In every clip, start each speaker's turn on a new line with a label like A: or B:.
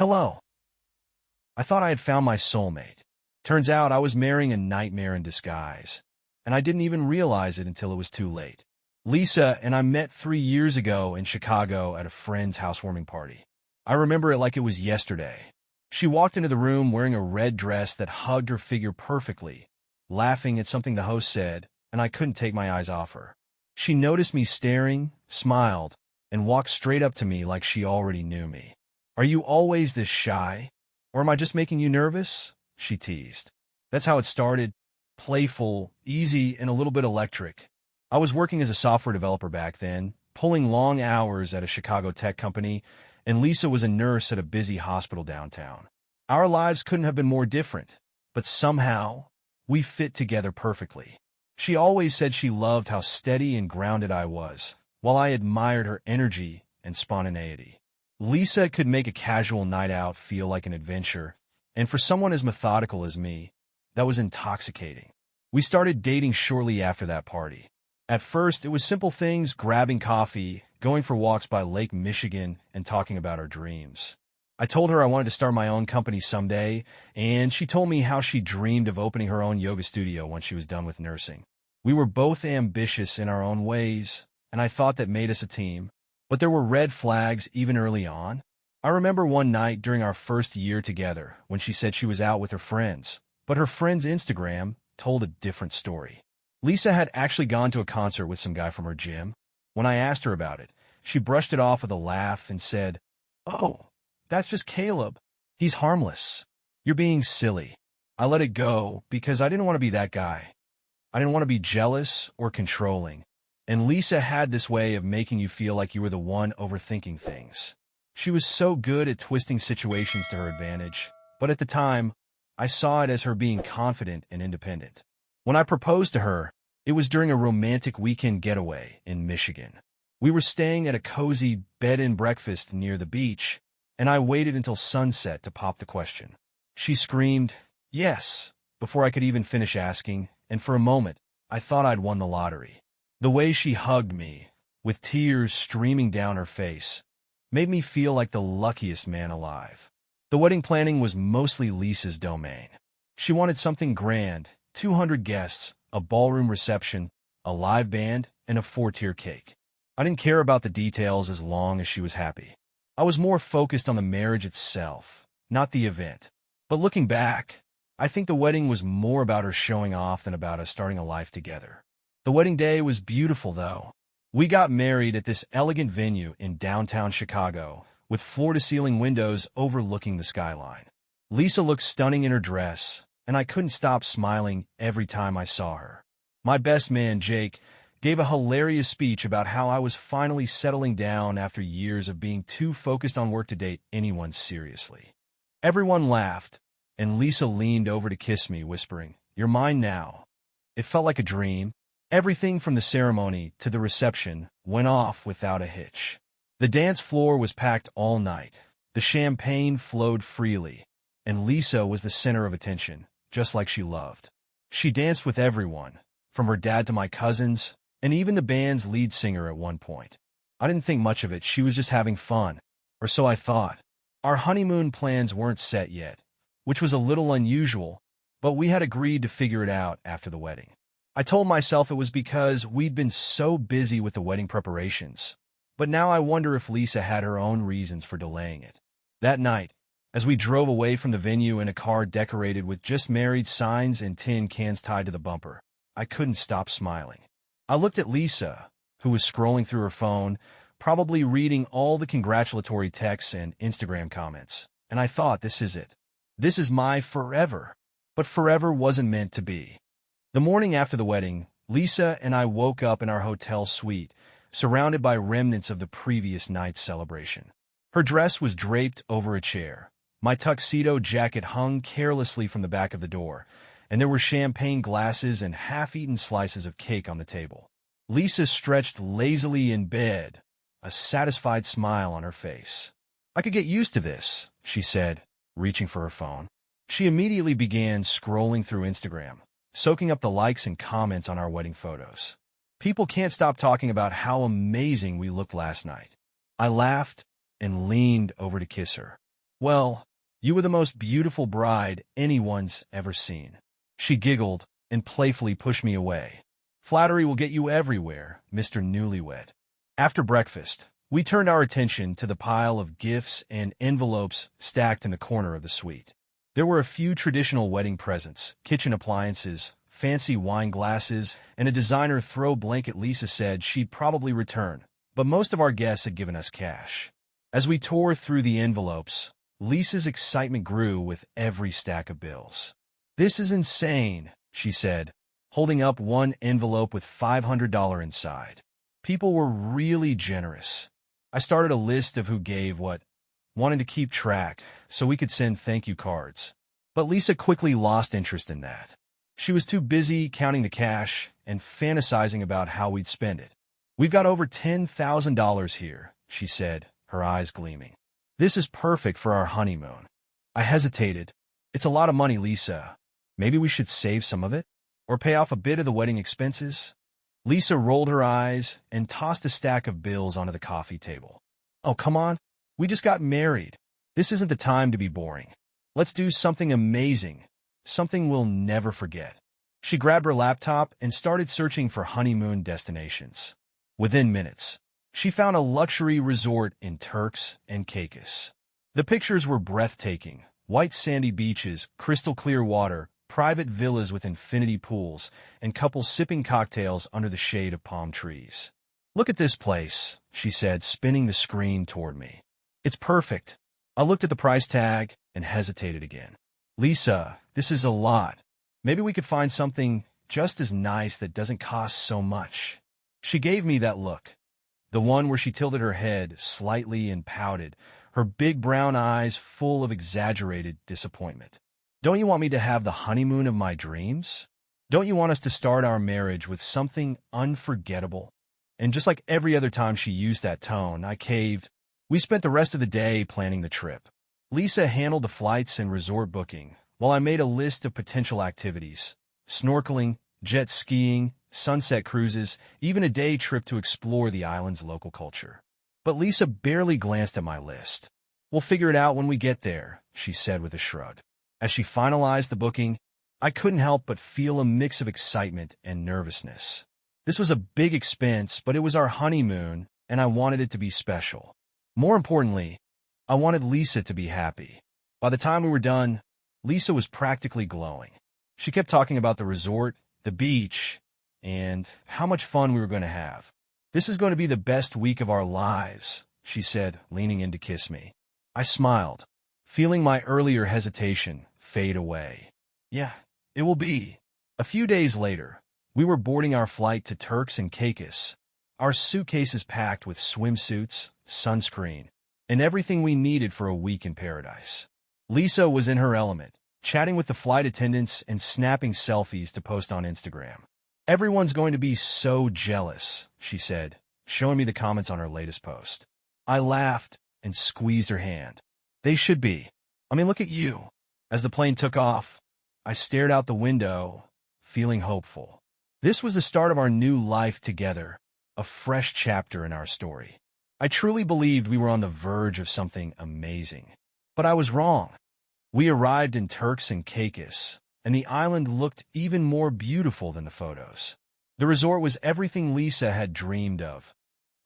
A: Hello. I thought I had found my soulmate. Turns out I was marrying a nightmare in disguise, and I didn't even realize it until it was too late. Lisa and I met 3 years ago in Chicago at a friend's housewarming party. I remember it like it was yesterday. She walked into the room wearing a red dress that hugged her figure perfectly, laughing at something the host said, and I couldn't take my eyes off her. She noticed me staring, smiled, and walked straight up to me like she already knew me. "Are you always this shy? Or am I just making you nervous?" she teased. That's how it started. Playful, easy, and a little bit electric. I was working as a software developer back then, pulling long hours at a Chicago tech company, and Lisa was a nurse at a busy hospital downtown. Our lives couldn't have been more different, but somehow, we fit together perfectly. She always said she loved how steady and grounded I was, while I admired her energy and spontaneity. Lisa could make a casual night out feel like an adventure, and for someone as methodical as me, that was intoxicating. We started dating shortly after that party. At first, it was simple things: grabbing coffee, going for walks by Lake Michigan, and talking about our dreams. I told her I wanted to start my own company someday, and she told me how she dreamed of opening her own yoga studio once she was done with nursing. We were both ambitious in our own ways, and I thought that made us a team. But there were red flags even early on. I remember one night during our first year together when she said she was out with her friends, but her friend's Instagram told a different story. Lisa had actually gone to a concert with some guy from her gym. When I asked her about it, she brushed it off with a laugh and said, "Oh, that's just Caleb. He's harmless. You're being silly." I let it go because I didn't want to be that guy. I didn't want to be jealous or controlling. And Lisa had this way of making you feel like you were the one overthinking things. She was so good at twisting situations to her advantage, but at the time, I saw it as her being confident and independent. When I proposed to her, it was during a romantic weekend getaway in Michigan. We were staying at a cozy bed-and-breakfast near the beach, and I waited until sunset to pop the question. She screamed, "Yes," before I could even finish asking, and for a moment, I thought I'd won the lottery. The way she hugged me, with tears streaming down her face, made me feel like the luckiest man alive. The wedding planning was mostly Lisa's domain. She wanted something grand: 200 guests, a ballroom reception, a live band, and a 4-tier cake. I didn't care about the details as long as she was happy. I was more focused on the marriage itself, not the event. But looking back, I think the wedding was more about her showing off than about us starting a life together. The wedding day was beautiful, though. We got married at this elegant venue in downtown Chicago, with floor-to-ceiling windows overlooking the skyline. Lisa looked stunning in her dress, and I couldn't stop smiling every time I saw her. My best man, Jake, gave a hilarious speech about how I was finally settling down after years of being too focused on work to date anyone seriously. Everyone laughed, and Lisa leaned over to kiss me, whispering, "You're mine now." It felt like a dream. Everything from the ceremony to the reception went off without a hitch. The dance floor was packed all night. The champagne flowed freely, and Lisa was the center of attention, just like she loved. She danced with everyone, from her dad to my cousins, and even the band's lead singer at one point. I didn't think much of it. She was just having fun, or so I thought. Our honeymoon plans weren't set yet, which was a little unusual, but we had agreed to figure it out after the wedding. I told myself it was because we'd been so busy with the wedding preparations, but now I wonder if Lisa had her own reasons for delaying it. That night, as we drove away from the venue in a car decorated with "just married" signs and tin cans tied to the bumper, I couldn't stop smiling. I looked at Lisa, who was scrolling through her phone, probably reading all the congratulatory texts and Instagram comments, and I thought, this is it. This is my forever. But forever wasn't meant to be. The morning after the wedding, Lisa and I woke up in our hotel suite, surrounded by remnants of the previous night's celebration. Her dress was draped over a chair. My tuxedo jacket hung carelessly from the back of the door, and there were champagne glasses and half-eaten slices of cake on the table. Lisa stretched lazily in bed, a satisfied smile on her face. "I could get used to this," she said, reaching for her phone. She immediately began scrolling through Instagram, soaking up the likes and comments on our wedding photos. People can't stop talking about how amazing we looked last night. I laughed and leaned over to kiss her. Well, you were the most beautiful bride anyone's ever seen. She giggled and playfully pushed me away. Flattery will get you everywhere, Mr. Newlywed. After breakfast, we turned our attention to the pile of gifts and envelopes stacked in the corner of the suite. There were a few traditional wedding presents, kitchen appliances, fancy wine glasses, and a designer throw blanket Lisa said she'd probably return, but most of our guests had given us cash. As we tore through the envelopes, Lisa's excitement grew with every stack of bills. "This is insane," she said, holding up one envelope with $500 inside. People were really generous. I started a list of who gave what, wanting to keep track so we could send thank you cards. But Lisa quickly lost interest in that. She was too busy counting the cash and fantasizing about how we'd spend it. "We've got over $10,000 here," she said, her eyes gleaming. "This is perfect for our honeymoon." I hesitated. "It's a lot of money, Lisa. Maybe we should save some of it? Or pay off a bit of the wedding expenses?" Lisa rolled her eyes and tossed a stack of bills onto the coffee table. "Oh, come on. We just got married. This isn't the time to be boring. Let's do something amazing, something we'll never forget." She grabbed her laptop and started searching for honeymoon destinations. Within minutes, she found a luxury resort in Turks and Caicos. The pictures were breathtaking: white sandy beaches, crystal clear water, private villas with infinity pools, and couples sipping cocktails under the shade of palm trees. "Look at this place," she said, spinning the screen toward me. "It's perfect." I looked at the price tag and hesitated again. "Lisa, this is a lot. Maybe we could find something just as nice that doesn't cost so much." She gave me that look, the one where she tilted her head slightly and pouted, her big brown eyes full of exaggerated disappointment. "Don't you want me to have the honeymoon of my dreams? Don't you want us to start our marriage with something unforgettable?" And just like every other time she used that tone, I caved. We spent the rest of the day planning the trip. Lisa handled the flights and resort booking, while I made a list of potential activities: snorkeling, jet skiing, sunset cruises, even a day trip to explore the island's local culture. But Lisa barely glanced at my list. "We'll figure it out when we get there," she said with a shrug. As she finalized the booking, I couldn't help but feel a mix of excitement and nervousness. This was a big expense, but it was our honeymoon, and I wanted it to be special. More importantly, I wanted Lisa to be happy. By the time we were done, Lisa was practically glowing. She kept talking about the resort, the beach, and how much fun we were going to have. "This is going to be the best week of our lives," she said, leaning in to kiss me. I smiled, feeling my earlier hesitation fade away. "Yeah, it will be." A few days later, we were boarding our flight to Turks and Caicos, our suitcases packed with swimsuits, sunscreen, and everything we needed for a week in paradise. Lisa was in her element, chatting with the flight attendants and snapping selfies to post on Instagram. "Everyone's going to be so jealous," she said, showing me the comments on her latest post. I laughed and squeezed her hand. "They should be. I mean, look at you." As the plane took off, I stared out the window, feeling hopeful. This was the start of our new life together, a fresh chapter in our story. I truly believed we were on the verge of something amazing. But I was wrong. We arrived in Turks and Caicos, and the island looked even more beautiful than the photos. The resort was everything Lisa had dreamed of: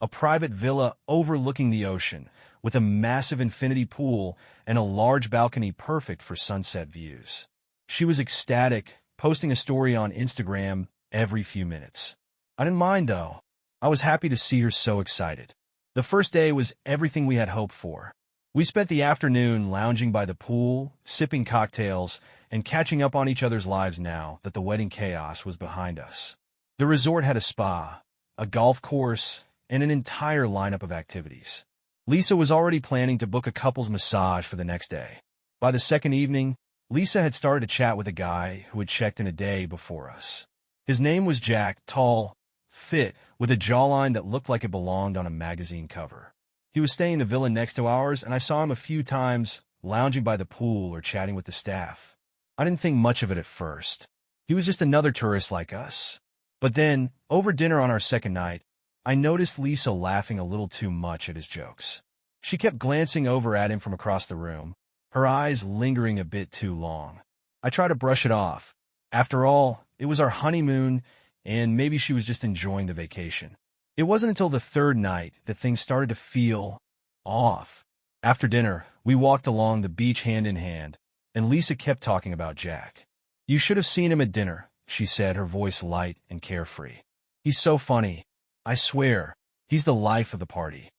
A: a private villa overlooking the ocean, with a massive infinity pool and a large balcony perfect for sunset views. She was ecstatic, posting a story on Instagram every few minutes. I didn't mind, though. I was happy to see her so excited. The first day was everything we had hoped for. We spent the afternoon lounging by the pool, sipping cocktails, and catching up on each other's lives now that the wedding chaos was behind us. The resort had a spa, a golf course, and an entire lineup of activities. Lisa was already planning to book a couple's massage for the next day. By the second evening, Lisa had started to chat with a guy who had checked in a day before us. His name was Jack, tall, fit, with a jawline that looked like it belonged on a magazine cover. He was staying in the villa next to ours, and I saw him a few times, lounging by the pool or chatting with the staff. I didn't think much of it at first. He was just another tourist like us. But then, over dinner on our second night, I noticed Lisa laughing a little too much at his jokes. She kept glancing over at him from across the room, her eyes lingering a bit too long. I try to brush it off. After all, it was our honeymoon, and maybe she was just enjoying the vacation. It wasn't until the third night that things started to feel off. After dinner, we walked along the beach hand in hand, and Lisa kept talking about Jack. "You should have seen him at dinner," she said, her voice light and carefree. "He's so funny. I swear, he's the life of the party."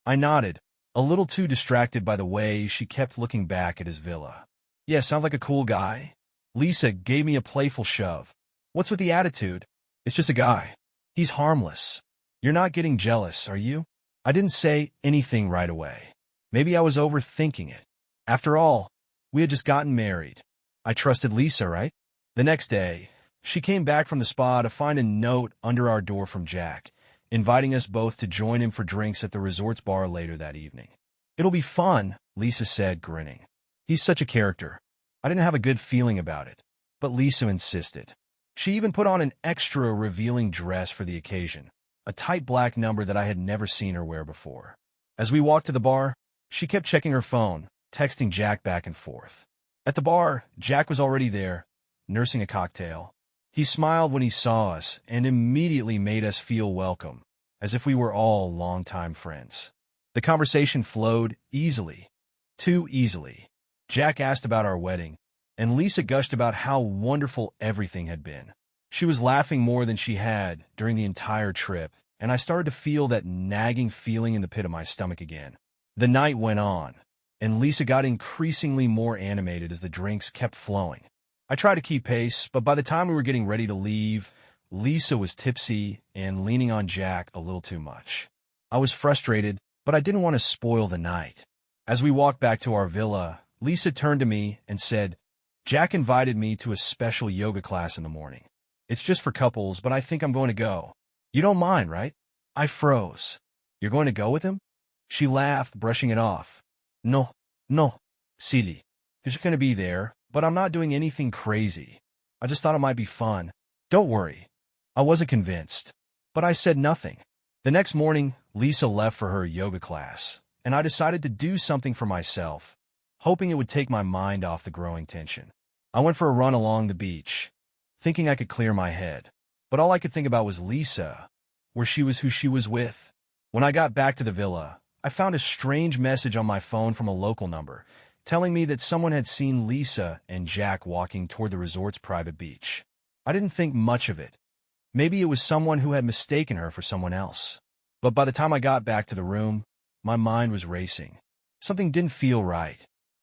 A: I nodded, a little too distracted by the way she kept looking back at his villa. "Yeah, sounds like a cool guy." Lisa gave me a playful shove. "What's with the attitude? It's just a guy. He's harmless. You're not getting jealous, are you?" I didn't say anything right away. Maybe I was overthinking it. After all, we had just gotten married. I trusted Lisa, right? The next day, she came back from the spa to find a note under our door from Jack, inviting us both to join him for drinks at the resort's bar later that evening. "It'll be fun," Lisa said, grinning. "He's such a character." I didn't have a good feeling about it, but Lisa insisted. She even put on an extra revealing dress for the occasion, a tight black number that I had never seen her wear before. As we walked to the bar, she kept checking her phone, texting Jack back and forth. At the bar, Jack was already there, nursing a cocktail. He smiled when he saw us and immediately made us feel welcome, as if we were all longtime friends. The conversation flowed easily, too easily. Jack asked about our wedding, and Lisa gushed about how wonderful everything had been. She was laughing more than she had during the entire trip, and I started to feel that nagging feeling in the pit of my stomach again. The night went on, and Lisa got increasingly more animated as the drinks kept flowing. I tried to keep pace, but by the time we were getting ready to leave, Lisa was tipsy and leaning on Jack a little too much. I was frustrated, but I didn't want to spoil the night. As we walked back to our villa, Lisa turned to me and said, "Jack invited me to a special yoga class in the morning. It's just for couples, but I think I'm going to go. You don't mind, right?" I froze. "You're going to go with him?" She laughed, brushing it off. No, silly. You're going to be there, but I'm not doing anything crazy. I just thought it might be fun." "Don't worry." I wasn't convinced, but I said nothing. The next morning, Lisa left for her yoga class, and I decided to do something for myself, hoping it would take my mind off the growing tension. I went for a run along the beach, thinking I could clear my head. But all I could think about was Lisa, who she was with. When I got back to the villa, I found a strange message on my phone from a local number, telling me that someone had seen Lisa and Jack walking toward the resort's private beach. I didn't think much of it. Maybe it was someone who had mistaken her for someone else. But by the time I got back to the room, my mind was racing. Something didn't feel right.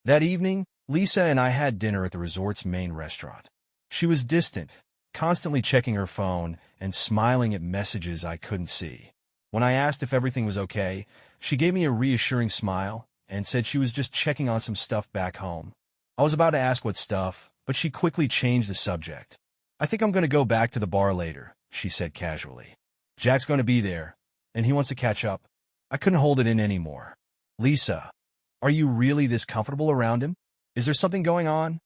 A: That evening, Lisa and I had dinner at the resort's main restaurant. She was distant, constantly checking her phone and smiling at messages I couldn't see. When I asked if everything was okay, she gave me a reassuring smile and said she was just checking on some stuff back home. I was about to ask what stuff, but she quickly changed the subject. "I think I'm going to go back to the bar later," she said casually. "Jack's going to be there, and he wants to catch up." I couldn't hold it in anymore. "Lisa, are you really this comfortable around him? Is there something going on?"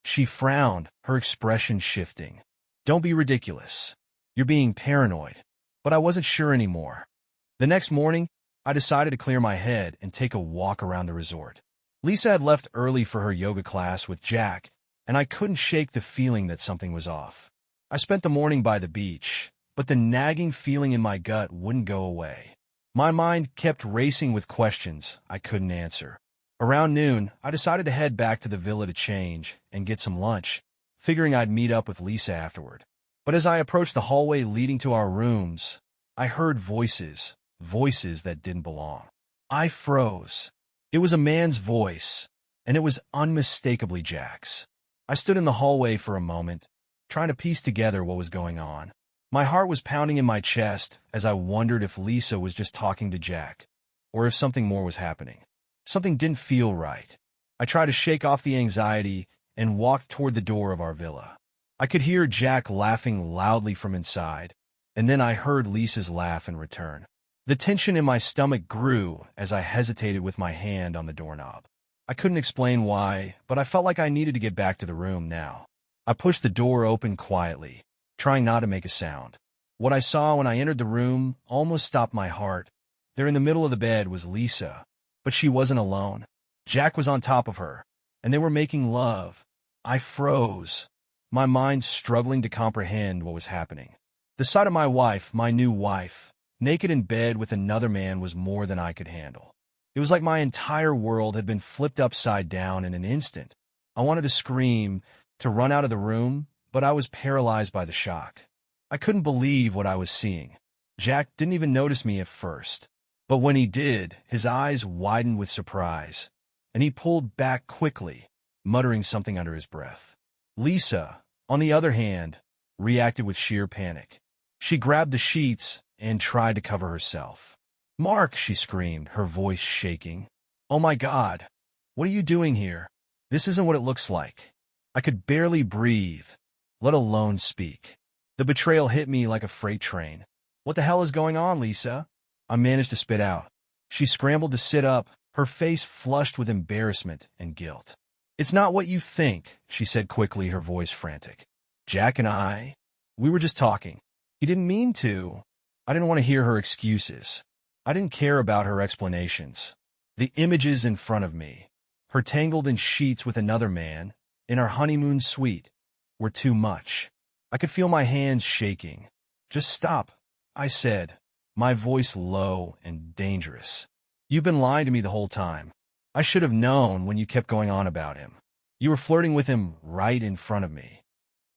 A: She frowned, her expression shifting. "Don't be ridiculous. You're being paranoid." But I wasn't sure anymore. The next morning, I decided to clear my head and take a walk around the resort. Lisa had left early for her yoga class with Jack, and I couldn't shake the feeling that something was off. I spent the morning by the beach, but the nagging feeling in my gut wouldn't go away. My mind kept racing with questions I couldn't answer. Around noon, I decided to head back to the villa to change and get some lunch, figuring I'd meet up with Lisa afterward. But as I approached the hallway leading to our rooms, I heard voices that didn't belong. I froze. It was a man's voice, and it was unmistakably Jack's. I stood in the hallway for a moment, trying to piece together what was going on. My heart was pounding in my chest as I wondered if Lisa was just talking to Jack, or if something more was happening. Something didn't feel right. I tried to shake off the anxiety and walked toward the door of our villa. I could hear Jack laughing loudly from inside, and then I heard Lisa's laugh in return. The tension in my stomach grew as I hesitated with my hand on the doorknob. I couldn't explain why, but I felt like I needed to get back to the room now. I pushed the door open quietly, trying not to make a sound. What I saw when I entered the room almost stopped my heart. There in the middle of the bed was Lisa, but she wasn't alone. Jack was on top of her, and they were making love. I froze, my mind struggling to comprehend what was happening. The sight of my wife, my new wife, naked in bed with another man was more than I could handle. It was like my entire world had been flipped upside down in an instant. I wanted to scream, to run out of the room, but I was paralyzed by the shock. I couldn't believe what I was seeing. Jack didn't even notice me at first, but when he did, his eyes widened with surprise, and he pulled back quickly, muttering something under his breath. Lisa, on the other hand, reacted with sheer panic. She grabbed the sheets and tried to cover herself. "Mark," she screamed, her voice shaking. "Oh my God, what are you doing here? This isn't what it looks like." I could barely breathe, let alone speak. The betrayal hit me like a freight train. "What the hell is going on, Lisa?" I managed to spit out. She scrambled to sit up, her face flushed with embarrassment and guilt. "It's not what you think," she said quickly, her voice frantic. "Jack and we were just talking. He didn't mean to." I didn't want to hear her excuses. I didn't care about her explanations. The images in front of me, her tangled in sheets with another man, in our honeymoon suite, were too much. I could feel my hands shaking. "Just stop," I said, my voice low and dangerous. "You've been lying to me the whole time. I should have known when you kept going on about him. You were flirting with him right in front of me."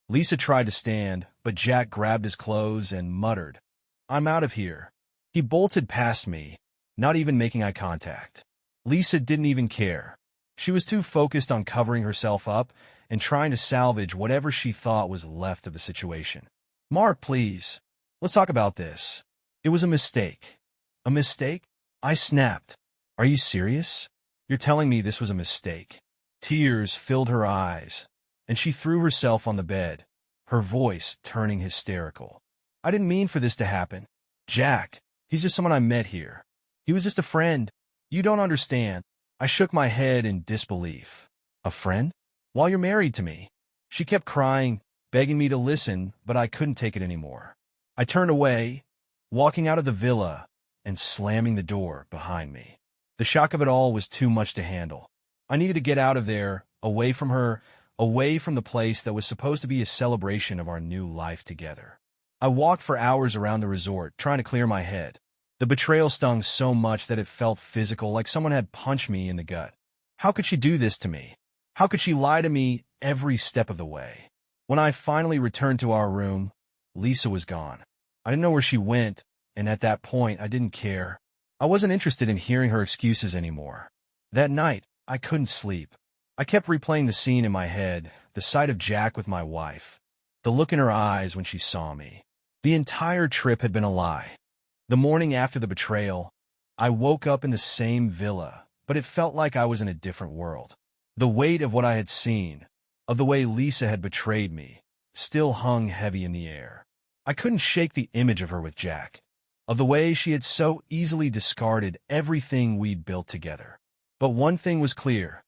A: Lisa tried to stand, but Jack grabbed his clothes and muttered, "I'm out of here." He bolted past me, not even making eye contact. Lisa didn't even care. She was too focused on covering herself up and trying to salvage whatever she thought was left of the situation. "Mark, please. Let's talk about this. It was a mistake." "A mistake?" I snapped. "Are you serious? You're telling me this was a mistake?" Tears filled her eyes, and she threw herself on the bed, her voice turning hysterical. "I didn't mean for this to happen. Jack, he's just someone I met here. He was just a friend. You don't understand." I shook my head in disbelief. "A friend? While you're married to me?" She kept crying, begging me to listen, but I couldn't take it anymore. I turned away, walking out of the villa and slamming the door behind me. The shock of it all was too much to handle. I needed to get out of there, away from her, away from the place that was supposed to be a celebration of our new life together. I walked for hours around the resort, trying to clear my head. The betrayal stung so much that it felt physical, like someone had punched me in the gut. How could she do this to me? How could she lie to me every step of the way? When I finally returned to our room, Lisa was gone. I didn't know where she went, and at that point, I didn't care. I wasn't interested in hearing her excuses anymore. That night, I couldn't sleep. I kept replaying the scene in my head, the sight of Jack with my wife, the look in her eyes when she saw me. The entire trip had been a lie. The morning after the betrayal, I woke up in the same villa, but it felt like I was in a different world. The weight of what I had seen, of the way Lisa had betrayed me, still hung heavy in the air. I couldn't shake the image of her with Jack, of the way she had so easily discarded everything we'd built together. But one thing was clear.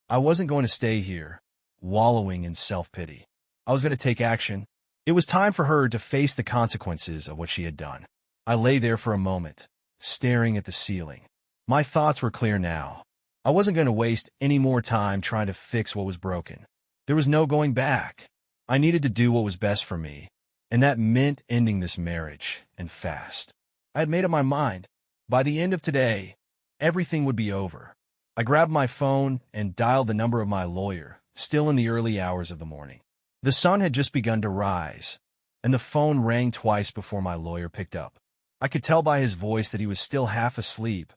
A: I wasn't going to stay here, wallowing in self-pity. I was going to take action. It was time for her to face the consequences of what she had done. I lay there for a moment, staring at the ceiling. My thoughts were clear now. I wasn't going to waste any more time trying to fix what was broken. There was no going back. I needed to do what was best for me, and that meant ending this marriage, and fast. I had made up my mind. By the end of today, everything would be over. I grabbed my phone and dialed the number of my lawyer, still in the early hours of the morning. The sun had just begun to rise, and the phone rang twice before my lawyer picked up. I could tell by his voice that he was still half asleep,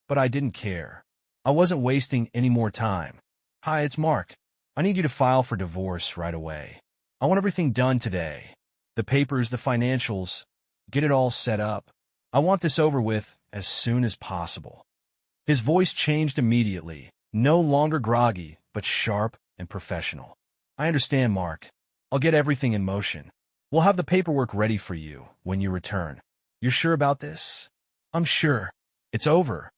A: but I didn't care. I wasn't wasting any more time. "Hi, it's Mark. I need you to file for divorce right away. I want everything done today. The papers, the financials, get it all set up. I want this over with as soon as possible." His voice changed immediately, no longer groggy, but sharp and professional. "I understand, Mark. I'll get everything in motion. We'll have the paperwork ready for you when you return. You're sure about this?" "I'm sure. It's over,"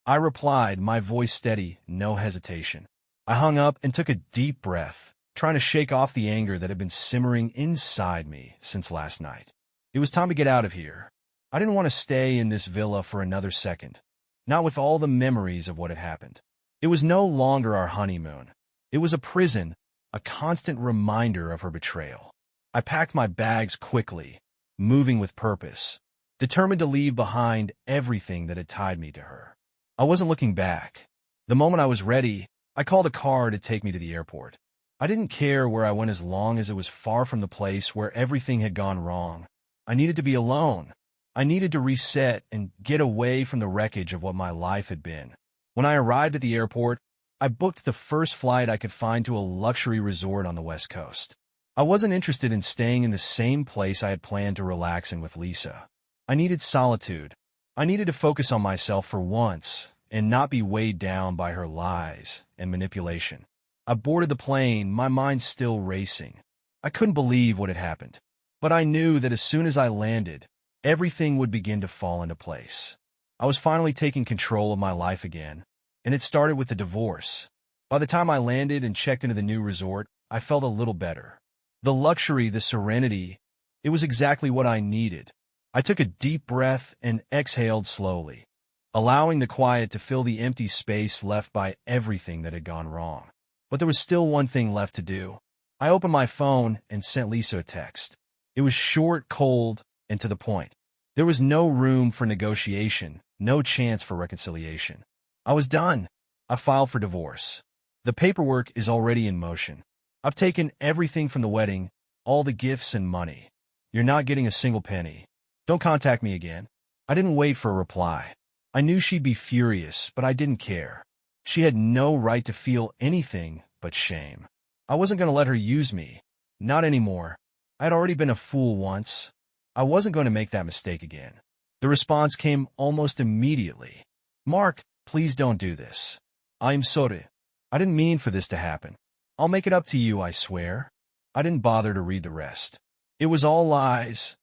A: I replied, my voice steady, no hesitation. I hung up and took a deep breath, trying to shake off the anger that had been simmering inside me since last night. It was time to get out of here. I didn't want to stay in this villa for another second, not with all the memories of what had happened. It was no longer our honeymoon. It was a prison, a constant reminder of her betrayal. I packed my bags quickly, moving with purpose, determined to leave behind everything that had tied me to her. I wasn't looking back. The moment I was ready, I called a car to take me to the airport. I didn't care where I went as long as it was far from the place where everything had gone wrong. I needed to be alone. I needed to reset and get away from the wreckage of what my life had been. When I arrived at the airport, I booked the first flight I could find to a luxury resort on the West Coast. I wasn't interested in staying in the same place I had planned to relax in with Lisa. I needed solitude. I needed to focus on myself for once and not be weighed down by her lies and manipulation. I boarded the plane, my mind still racing. I couldn't believe what had happened. But I knew that as soon as I landed, everything would begin to fall into place. I was finally taking control of my life again, and it started with the divorce. By the time I landed and checked into the new resort, I felt a little better. The luxury, the serenity, it was exactly what I needed. I took a deep breath and exhaled slowly, allowing the quiet to fill the empty space left by everything that had gone wrong. But there was still one thing left to do. I opened my phone and sent Lisa a text. It was short, cold, and to the point. There was no room for negotiation, no chance for reconciliation. I was done. I filed for divorce. The paperwork is already in motion. I've taken everything from the wedding, all the gifts and money. You're not getting a single penny. Don't contact me again. I didn't wait for a reply. I knew she'd be furious, but I didn't care. She had no right to feel anything but shame. I wasn't going to let her use me. Not anymore. I'd already been a fool once. I wasn't going to make that mistake again. The response came almost immediately. Mark, please don't do this. I'm sorry. I didn't mean for this to happen. I'll make it up to you, I swear. I didn't bother to read the rest. It was all lies.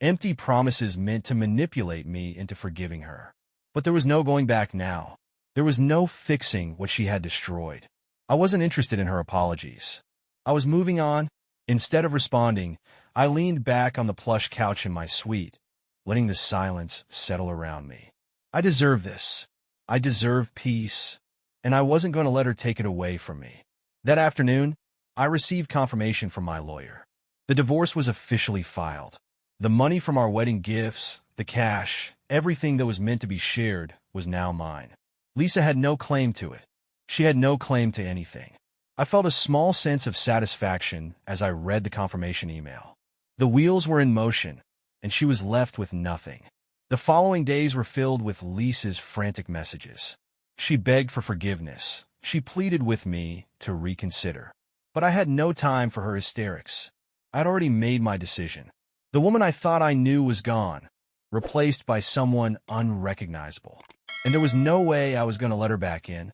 A: Empty promises meant to manipulate me into forgiving her. But there was no going back now. There was no fixing what she had destroyed. I wasn't interested in her apologies. I was moving on. Instead of responding, I leaned back on the plush couch in my suite, letting the silence settle around me. I deserve this. I deserve peace, and I wasn't going to let her take it away from me. That afternoon, I received confirmation from my lawyer. The divorce was officially filed. The money from our wedding gifts, the cash, everything that was meant to be shared was now mine. Lisa had no claim to it. She had no claim to anything. I felt a small sense of satisfaction as I read the confirmation email. The wheels were in motion, and she was left with nothing. The following days were filled with Lisa's frantic messages. She begged for forgiveness. She pleaded with me to reconsider. But I had no time for her hysterics. I'd already made my decision. The woman I thought I knew was gone, replaced by someone unrecognizable. And there was no way I was going to let her back in.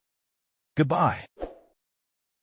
A: Goodbye.